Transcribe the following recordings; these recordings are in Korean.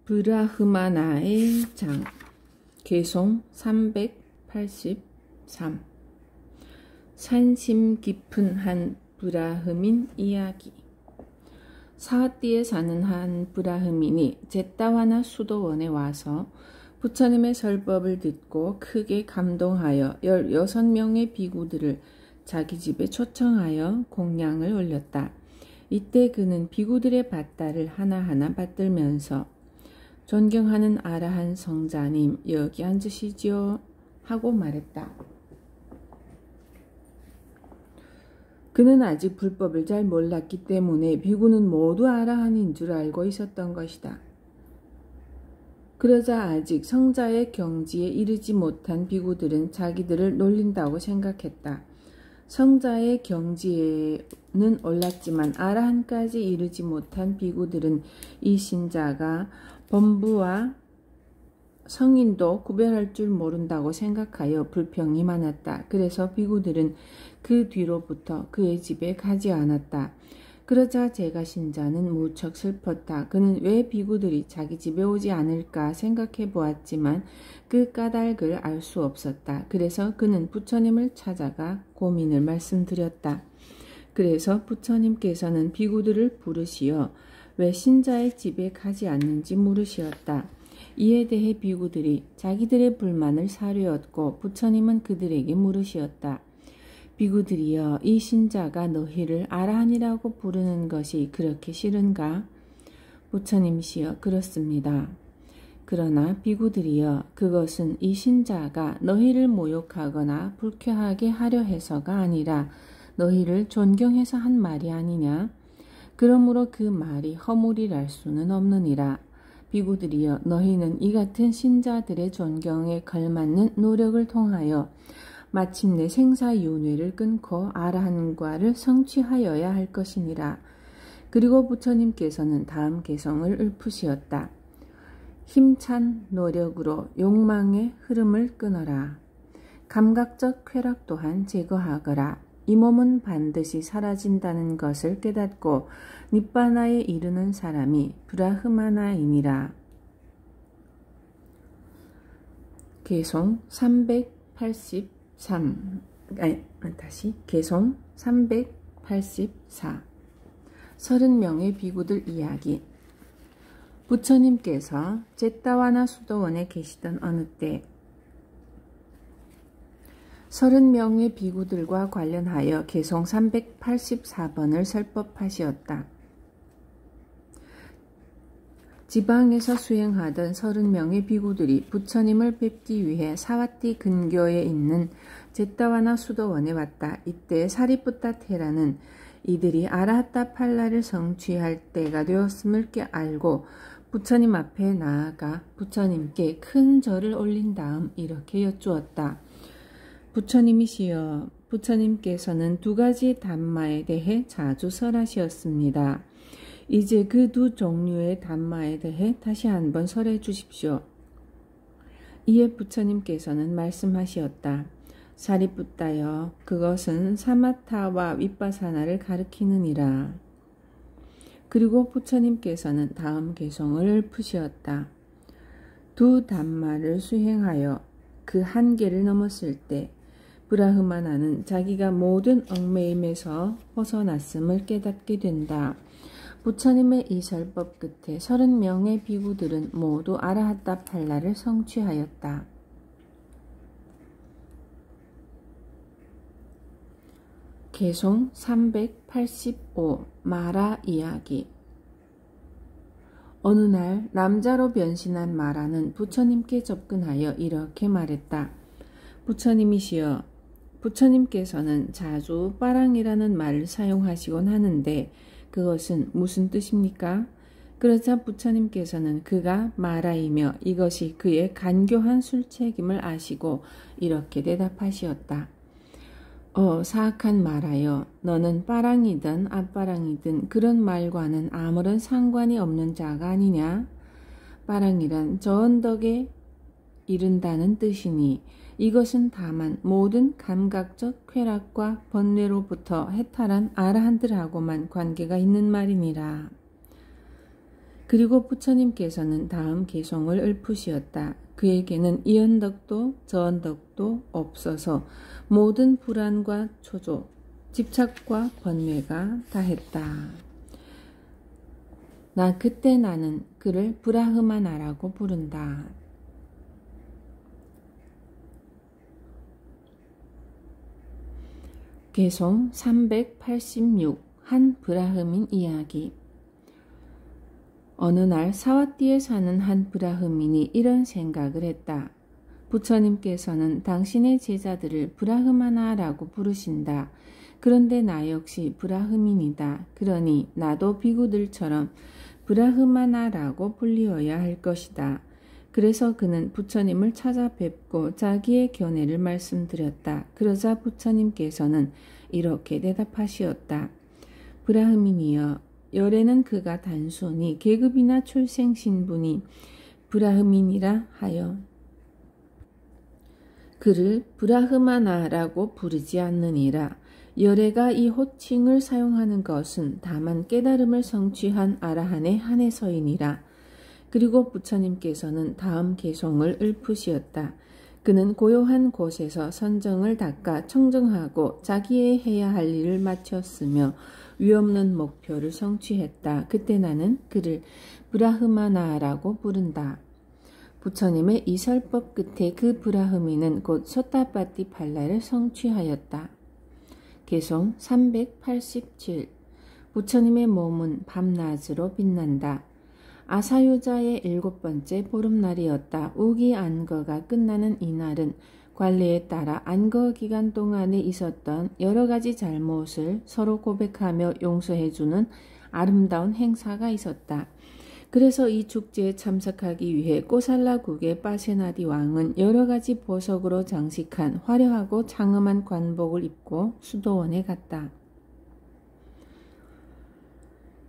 브라흐마나의 장 개송 383 산심 깊은 한 브라흐민 이야기. 사하띠에 사는 한 브라흐민이 제타와나 수도원에 와서 부처님의 설법을 듣고 크게 감동하여 16명의 비구들을 자기 집에 초청하여 공양을 올렸다. 이때 그는 비구들의 밭달을 하나하나 받들면서 존경하는 아라한 성자님, 여기 앉으시지요 하고 말했다. 그는 아직 불법을 잘 몰랐기 때문에 비구는 모두 아라한인 줄 알고 있었던 것이다. 그러자 아직 성자의 경지에 이르지 못한 비구들은 자기들을 놀린다고 생각했다. 성자의 경지에는 올랐지만 아라한까지 이르지 못한 비구들은 이 신자가 범부와 성인도 구별할 줄 모른다고 생각하여 불평이 많았다. 그래서 비구들은 그 뒤로부터 그의 집에 가지 않았다. 그러자 제가 신자는 무척 슬펐다. 그는 왜 비구들이 자기 집에 오지 않을까 생각해 보았지만 그 까닭을 알 수 없었다. 그래서 그는 부처님을 찾아가 고민을 말씀드렸다. 그래서 부처님께서는 비구들을 부르시어 왜 신자의 집에 가지 않는지 물으시었다. 이에 대해 비구들이 자기들의 불만을 사려었고 부처님은 그들에게 물으시었다. 비구들이여, 이 신자가 너희를 아라한이라고 부르는 것이 그렇게 싫은가? 부처님이시여, 그렇습니다. 그러나 비구들이여, 그것은 이 신자가 너희를 모욕하거나 불쾌하게 하려 해서가 아니라 너희를 존경해서 한 말이 아니냐? 그러므로 그 말이 허물이랄 수는 없느니라. 비구들이여, 너희는 이 같은 신자들의 존경에 걸맞는 노력을 통하여 마침내 생사윤회를 끊고 아라한과를 성취하여야 할 것이니라. 그리고 부처님께서는 다음 개성을 읊으시었다. 힘찬 노력으로 욕망의 흐름을 끊어라. 감각적 쾌락 또한 제거하거라. 이 몸은 반드시 사라진다는 것을 깨닫고 니빠나에 이르는 사람이 브라흐마나이니라. 개송 384 30명의 비구들 이야기. 부처님께서 제타와나 수도원에 계시던 어느 때 30명의 비구들과 관련하여 개송 384번을 설법하시었다. 지방에서 수행하던 30명의 비구들이 부처님을 뵙기 위해 사와띠 근교에 있는 제타와나 수도원에 왔다. 이때 사리푸타 테라는 이들이 아라하타 팔라를 성취할 때가 되었음을 알고 부처님 앞에 나아가 부처님께 큰 절을 올린 다음 이렇게 여쭈었다. 부처님이시여, 부처님께서는 두 가지 담마에 대해 자주 설하시었습니다. 이제 그 두 종류의 담마에 대해 다시 한번 설해 주십시오. 이에 부처님께서는 말씀하시었다. 사리푸타여, 그것은 사마타와 윗바사나를 가리키느니라. 그리고 부처님께서는 다음 개송을 읊으시었다. 두 담마를 수행하여 그 한계를 넘었을 때 브라흐마나는 자기가 모든 얽매임에서 벗어났음을 깨닫게 된다. 부처님의 이 설법 끝에 30명의 비구들은 모두 아라하타 팔라를 성취하였다. 개송 385 마라 이야기. 어느 날 남자로 변신한 마라는 부처님께 접근하여 이렇게 말했다. 부처님이시여, 부처님께서는 자주 빠랑이라는 말을 사용하시곤 하는데 그것은 무슨 뜻입니까? 그러자 부처님께서는 그가 마라이며 이것이 그의 간교한 술책임을 아시고 이렇게 대답하시었다. 사악한 마라여, 너는 빠랑이든 앞빠랑이든 그런 말과는 아무런 상관이 없는 자가 아니냐? 빠랑이란 저 언덕에 이른다는 뜻이니 이것은 다만 모든 감각적 쾌락과 번뇌로부터 해탈한 아라한들하고만 관계가 있는 말이니라. 그리고 부처님께서는 다음 개송을 읊으시었다. 그에게는 이 언덕도 저 언덕도 없어서 모든 불안과 초조, 집착과 번뇌가 다했다. 그때 나는 그를 브라흐마나라고 부른다. 개송 386 한 브라흐민 이야기. 어느 날 사와띠에 사는 한 브라흐민이 이런 생각을 했다. 부처님께서는 당신의 제자들을 브라흐마나라고 부르신다. 그런데 나 역시 브라흐민이다. 그러니 나도 비구들처럼 브라흐마나라고 불리어야 할 것이다. 그래서 그는 부처님을 찾아뵙고 자기의 견해를 말씀드렸다. 그러자 부처님께서는 이렇게 대답하시었다. 브라흐민이여, 열에는 그가 단순히 계급이나 출생 신분이 브라흐민이라 하여 그를 브라흐마나라고 부르지 않느니라. 열애가 이 호칭을 사용하는 것은 다만 깨달음을 성취한 아라한에 한해서이니라. 그리고 부처님께서는 다음 개송을 읊으시었다. 그는 고요한 곳에서 선정을 닦아 청정하고 자기의 해야 할 일을 마쳤으며 위없는 목표를 성취했다. 그때 나는 그를 브라흐마나라고 부른다. 부처님의 이 설법 끝에 그 브라흐민은 곧 소타파티 팔라를 성취하였다. 개송 387 부처님의 몸은 밤낮으로 빛난다. 아사유자의 7번째 보름날이었다. 우기 안거가 끝나는 이날은 관례에 따라 안거 기간 동안에 있었던 여러 가지 잘못을 서로 고백하며 용서해주는 아름다운 행사가 있었다. 그래서 이 축제에 참석하기 위해 꼬살라국의 빠세나디 왕은 여러 가지 보석으로 장식한 화려하고 장엄한 관복을 입고 수도원에 갔다.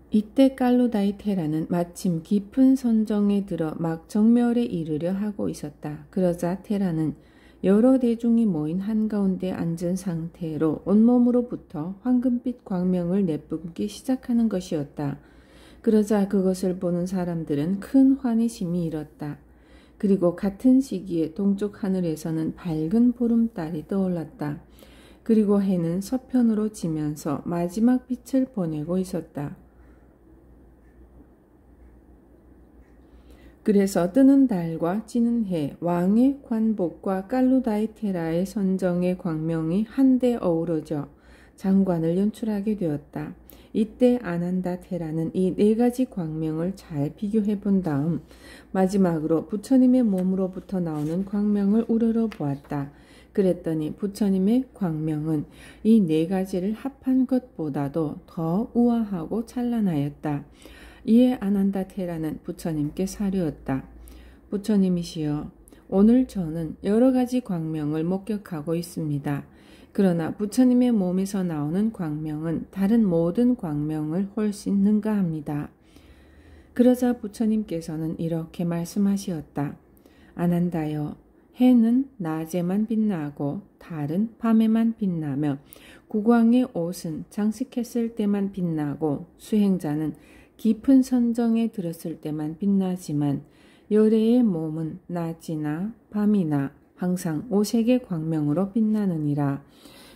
이때 깔루다이 테라는 마침 깊은 선정에 들어 막 정멸에 이르려 하고 있었다. 그러자 테라는 여러 대중이 모인 한가운데 앉은 상태로 온몸으로부터 황금빛 광명을 내뿜기 시작하는 것이었다. 그러자 그것을 보는 사람들은 큰 환희심이 일었다. 그리고 같은 시기에 동쪽 하늘에서는 밝은 보름달이 떠올랐다. 그리고 해는 서편으로 지면서 마지막 빛을 보내고 있었다. 그래서 뜨는 달과 지는 해, 왕의 관복과 깔루다이테라의 선정의 광명이 한데 어우러져 장관을 연출하게 되었다. 이때 아난다테라는 이 4가지 광명을 잘 비교해 본 다음 마지막으로 부처님의 몸으로부터 나오는 광명을 우러러 보았다. 그랬더니 부처님의 광명은 이 4가지를 합한 것보다도 더 우아하고 찬란하였다. 이에 아난다테라는 부처님께 사료했다. 부처님이시여, 오늘 저는 여러 가지 광명을 목격하고 있습니다. 그러나 부처님의 몸에서 나오는 광명은 다른 모든 광명을 훨씬 능가합니다. 그러자 부처님께서는 이렇게 말씀하시었다. 아난다여, 해는 낮에만 빛나고 달은 밤에만 빛나며 국왕의 옷은 장식했을 때만 빛나고 수행자는 깊은 선정에 들었을 때만 빛나지만 열애의 몸은 낮이나 밤이나 항상 오색의 광명으로 빛나느니라.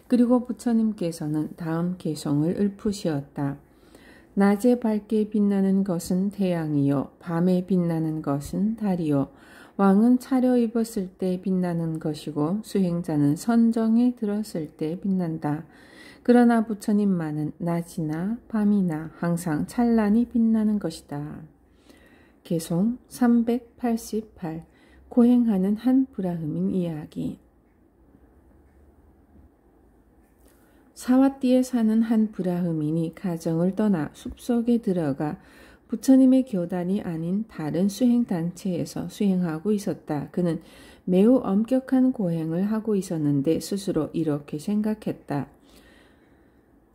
그리고 부처님께서는 다음 개송을 읊으시었다. 낮에 밝게 빛나는 것은 태양이요, 밤에 빛나는 것은 달이요. 왕은 차려입었을 때 빛나는 것이고 수행자는 선정에 들었을 때 빛난다. 그러나 부처님만은 낮이나 밤이나 항상 찬란히 빛나는 것이다. 개송 388 고행하는 한 브라흐민 이야기. 사와띠에 사는 한 브라흐민이 가정을 떠나 숲속에 들어가 부처님의 교단이 아닌 다른 수행단체에서 수행하고 있었다. 그는 매우 엄격한 고행을 하고 있었는데 스스로 이렇게 생각했다.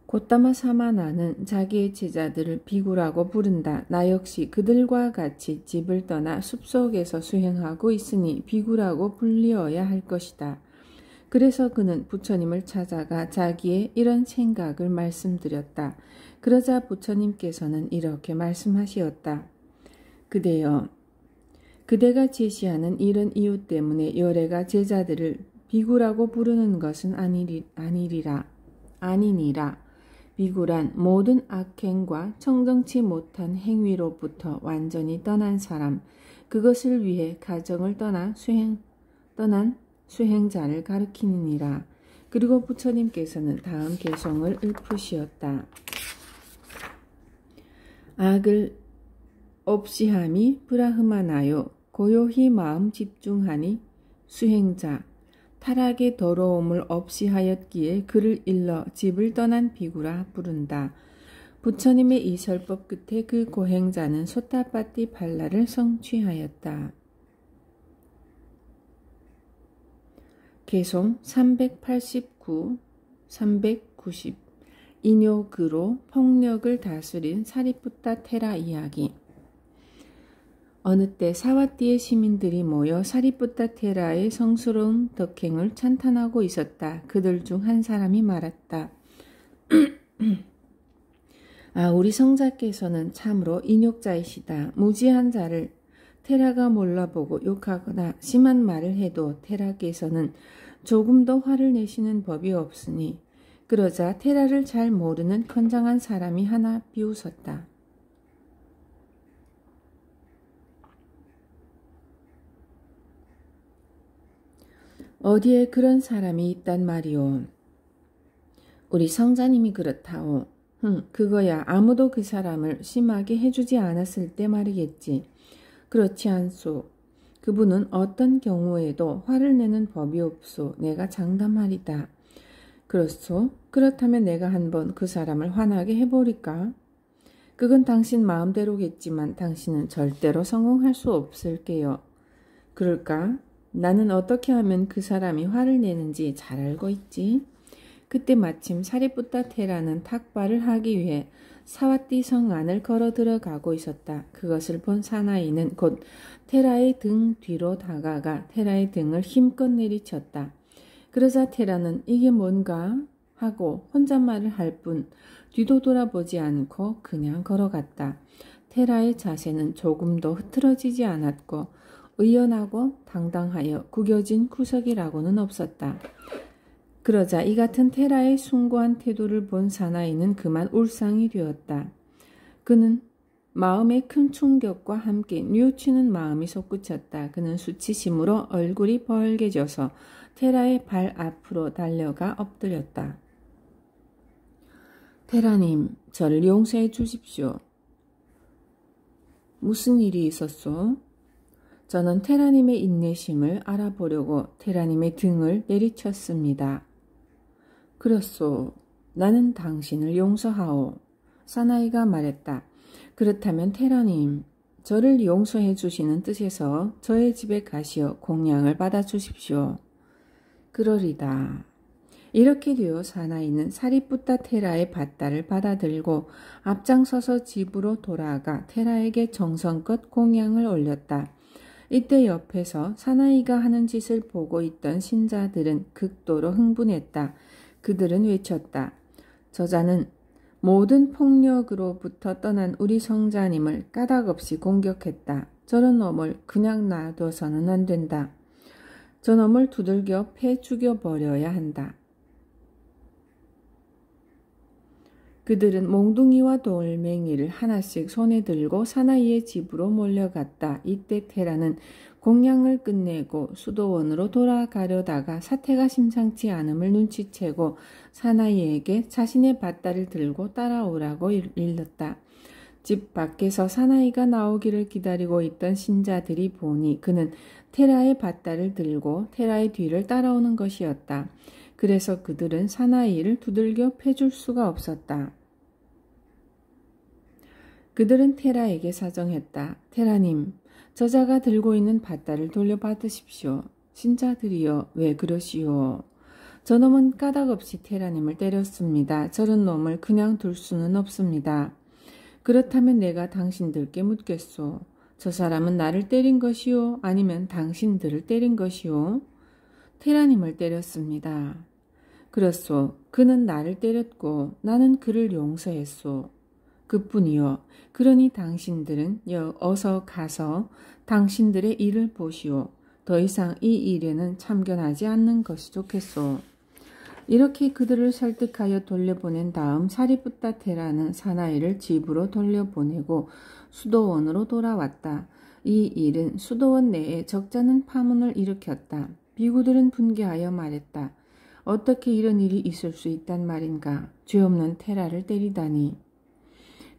고타마 사마나는 자기의 제자들을 비구라고 부른다. 나 역시 그들과 같이 집을 떠나 숲속에서 수행하고 있으니 비구라고 불리어야 할 것이다. 그래서 그는 부처님을 찾아가 자기의 이런 생각을 말씀드렸다. 그러자 부처님께서는 이렇게 말씀하시었다. 그대여, 그대가 제시하는 이런 이유 때문에 여래가 제자들을 비구라고 부르는 것은 아니니라. 비구란 모든 악행과 청정치 못한 행위로부터 완전히 떠난 사람, 그것을 위해 가정을 떠난 수행자를 가리키느니라. 그리고 부처님께서는 다음 개성을 읊으시었다. 악을 없이함이 브라흐마나요. 고요히 마음 집중하니 수행자. 타락의 더러움을 없이 하였기에 그를 일러 집을 떠난 비구라 부른다. 부처님의 이 설법 끝에 그 고행자는 소타파티 발라를 성취하였다. 개송 389, 390 인욕으로 폭력을 다스린 사리푸타 테라 이야기. 어느 때 사와띠의 시민들이 모여 사리푸타 테라의 성스러운 덕행을 찬탄하고 있었다. 그들 중 한 사람이 말했다. 우리 성자께서는 참으로 인욕자이시다. 무지한 자를 테라가 몰라보고 욕하거나 심한 말을 해도 테라께서는 조금도 화를 내시는 법이 없으니. 그러자 테라를 잘 모르는 건장한 사람이 하나 비웃었다. 어디에 그런 사람이 있단 말이오. 우리 성자님이 그렇다오. 그거야 아무도 그 사람을 심하게 해주지 않았을 때 말이겠지. 그렇지 않소. 그분은 어떤 경우에도 화를 내는 법이 없소. 내가 장담하리다. 그렇소? 그렇다면 내가 한번 그 사람을 화나게 해보리까? 그건 당신 마음대로겠지만 당신은 절대로 성공할 수 없을게요. 그럴까? 나는 어떻게 하면 그 사람이 화를 내는지 잘 알고 있지. 그때 마침 사리푸타 테라는 탁발을 하기 위해 사와띠 성 안을 걸어 들어가고 있었다. 그것을 본 사나이는 곧 테라의 등 뒤로 다가가 테라의 등을 힘껏 내리쳤다. 그러자 테라는 이게 뭔가 하고 혼잣말을 할 뿐 뒤도 돌아보지 않고 그냥 걸어갔다. 테라의 자세는 조금도 흐트러지지 않았고 의연하고 당당하여 구겨진 구석이라고는 없었다. 그러자 이 같은 테라의 숭고한 태도를 본 사나이는 그만 울상이 되었다. 그는 마음의 큰 충격과 함께 뉘우치는 마음이 솟구쳤다. 그는 수치심으로 얼굴이 벌개져서 테라의 발 앞으로 달려가 엎드렸다. 테라님, 저를 용서해 주십시오. 무슨 일이 있었소? 저는 테라님의 인내심을 알아보려고 테라님의 등을 내리쳤습니다. 그렇소. 나는 당신을 용서하오. 사나이가 말했다. 그렇다면 테라님, 저를 용서해 주시는 뜻에서 저의 집에 가시어 공양을 받아주십시오. 그러리다. 이렇게 되어 사나이는 사리푸타 테라의 밧다를 받아들고 앞장서서 집으로 돌아가 테라에게 정성껏 공양을 올렸다. 이때 옆에서 사나이가 하는 짓을 보고 있던 신자들은 극도로 흥분했다. 그들은 외쳤다. 저자는 모든 폭력으로부터 떠난 우리 성자님을 까닭없이 공격했다. 저런 놈을 그냥 놔둬서는 안 된다. 저놈을 두들겨 패 죽여버려야 한다. 그들은 몽둥이와 돌멩이를 하나씩 손에 들고 사나이의 집으로 몰려갔다. 이때 테라는 공양을 끝내고 수도원으로 돌아가려다가 사태가 심상치 않음을 눈치채고 사나이에게 자신의 밧다를 들고 따라오라고 일렀다. 집 밖에서 사나이가 나오기를 기다리고 있던 신자들이 보니 그는 테라의 밧다를 들고 테라의 뒤를 따라오는 것이었다. 그래서 그들은 사나이를 두들겨 패줄 수가 없었다. 그들은 테라에게 사정했다. 테라님, 저자가 들고 있는 밧다를 돌려받으십시오. 신자들이여, 왜 그러시오? 저놈은 까닭없이 테라님을 때렸습니다. 저런 놈을 그냥 둘 수는 없습니다. 그렇다면 내가 당신들께 묻겠소. 저 사람은 나를 때린 것이오? 아니면 당신들을 때린 것이오? 테라님을 때렸습니다. 그렇소. 그는 나를 때렸고 나는 그를 용서했소. 그뿐이요. 그러니 당신들은 어서 가서 당신들의 일을 보시오. 더 이상 이 일에는 참견하지 않는 것이 좋겠소. 이렇게 그들을 설득하여 돌려보낸 다음 사리붓다 테라는 사나이를 집으로 돌려보내고 수도원으로 돌아왔다. 이 일은 수도원 내에 적잖은 파문을 일으켰다. 비구들은 분개하여 말했다. 어떻게 이런 일이 있을 수 있단 말인가. 죄 없는 테라를 때리다니.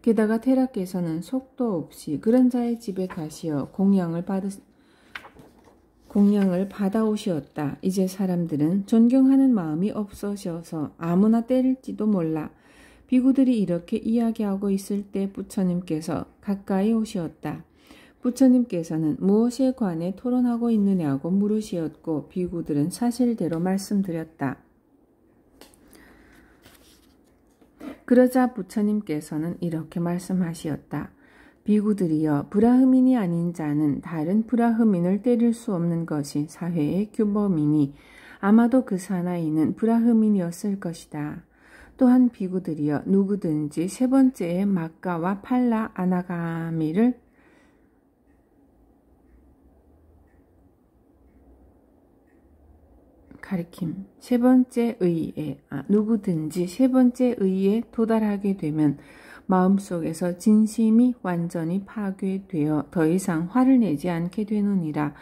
게다가 테라께서는 속도 없이 그런 자의 집에 가시어 공양을 받아오시었다. 이제 사람들은 존경하는 마음이 없어져서 아무나 때릴지도 몰라. 비구들이 이렇게 이야기하고 있을 때 부처님께서 가까이 오시었다. 부처님께서는 무엇에 관해 토론하고 있느냐고 물으시었고 비구들은 사실대로 말씀드렸다. 그러자 부처님께서는 이렇게 말씀하시었다. 비구들이여, 브라흐민이 아닌 자는 다른 브라흐민을 때릴 수 없는 것이 사회의 규범이니 아마도 그 사나이는 브라흐민이었을 것이다. 또한 비구들이여, 누구든지 세 번째의 마가와 팔라 아나가미를 가리킴. 누구든지 세 번째 의에 도달하게 되면 마음속에서 진심이 완전히 파괴되어 더 이상 화를 내지 않게 되느니라.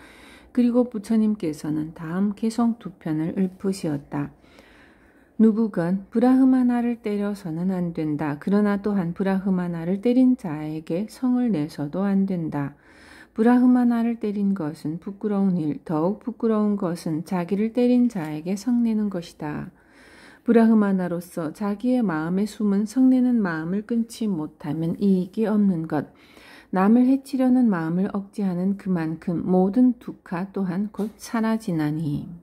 그리고 부처님께서는 다음 개성 두 편을 읊으시었다. 누구건 브라흐마나를 때려서는 안 된다. 그러나 또한 브라흐마나를 때린 자에게 성을 내서도 안 된다. 브라흐마나를 때린 것은 부끄러운 일, 더욱 부끄러운 것은 자기를 때린 자에게 성내는 것이다. 브라흐마나로서 자기의 마음에 숨은 성내는 마음을 끊지 못하면 이익이 없는 것, 남을 해치려는 마음을 억제하는 그만큼 모든 두카 또한 곧 사라지나니.